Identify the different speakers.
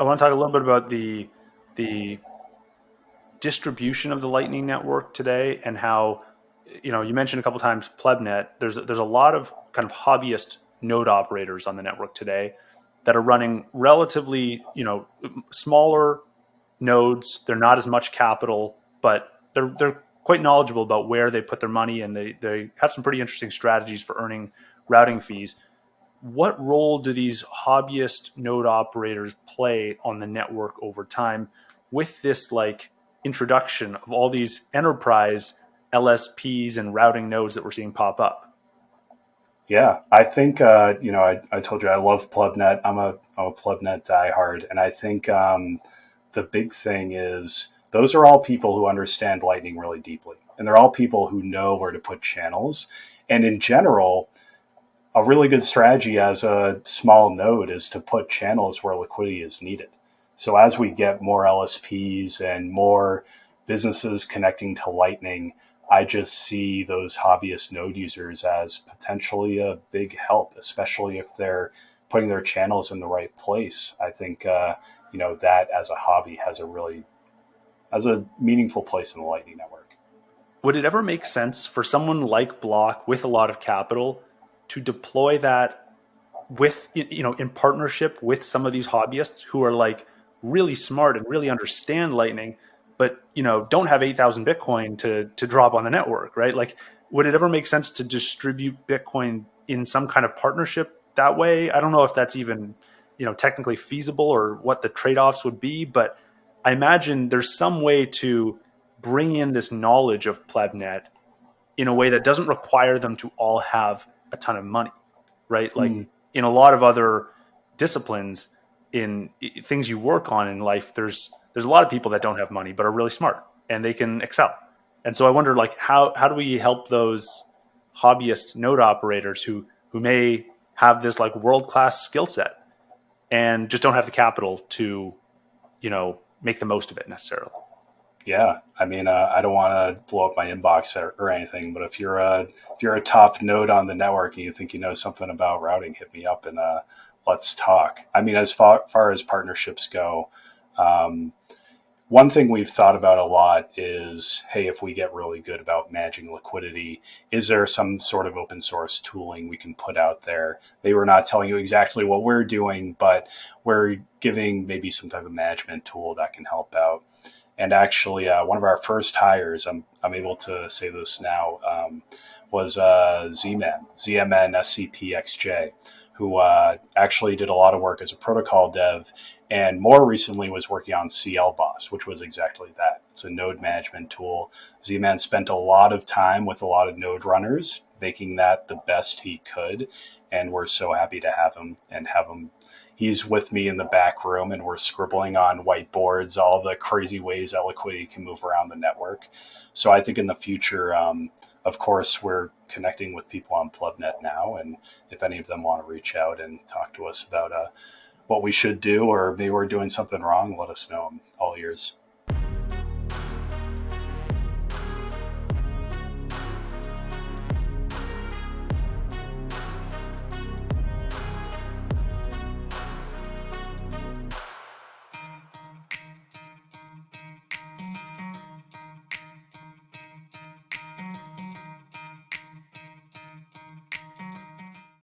Speaker 1: I want to talk a little bit about the distribution of the Lightning Network today and how, you mentioned a couple times plebnet. There's a lot of kind of hobbyist node operators on the network today that are running relatively, smaller nodes. They're not as much capital, but they're quite knowledgeable about where they put their money, and they have some pretty interesting strategies for earning routing fees. What role do these hobbyist node operators play on the network over time with this like introduction of all these enterprise LSPs and routing nodes that we're seeing pop up?
Speaker 2: Yeah, I think I told you I love Plebnet. I'm a Plebnet diehard, and I think the big thing is those are all people who understand Lightning really deeply, and they're all people who know where to put channels. And in general, a really good strategy as a small node is to put channels where liquidity is needed. So as we get more LSPs and more businesses connecting to Lightning, I just see those hobbyist node users as potentially a big help, especially if they're putting their channels in the right place. I think that as a hobby has a meaningful place in the Lightning Network.
Speaker 1: Would it ever make sense for someone like Block with a lot of capital to deploy that with, in partnership with some of these hobbyists who are like really smart and really understand Lightning, but don't have 8,000 Bitcoin to drop on the network, right? Like, would it ever make sense to distribute Bitcoin in some kind of partnership that way? I don't know if that's even technically feasible or what the trade-offs would be, but I imagine there's some way to bring in this knowledge of plebnet in a way that doesn't require them to all have a ton of money, right? Like
Speaker 2: Mm,
Speaker 1: in a lot of other disciplines, in things you work on in life, there's a lot of people that don't have money but are really smart and they can excel. And so I wonder, like, how do we help those hobbyist node operators who may have this like world class skill set and just don't have the capital to make the most of it necessarily?
Speaker 2: yeah, I mean, I don't want to blow up my inbox or anything, but if you're a top node on the network and you think you know something about routing, hit me up and let's talk. I mean, as far as partnerships go, um, one thing we've thought about a lot is, hey, if we get really good about managing liquidity, is there some sort of open source tooling we can put out there? They were not telling you exactly what we're doing, but we're giving maybe some type of management tool that can help out. And actually, one of our first hires, I'm able to say this now, was ZMan, ZMN SCPXJ, who actually did a lot of work as a protocol dev, and more recently was working on CL Boss, which was exactly that. It's a node management tool. Z-Man spent a lot of time with a lot of node runners, making that the best he could, and we're so happy to have him and have him. He's with me in the back room, and we're scribbling on whiteboards all the crazy ways that liquidity can move around the network. So I think in the future, of course, we're connecting with people on Plebnet now, and if any of them want to reach out and talk to us about what we should do, or maybe we're doing something wrong, let us know. I'm all ears.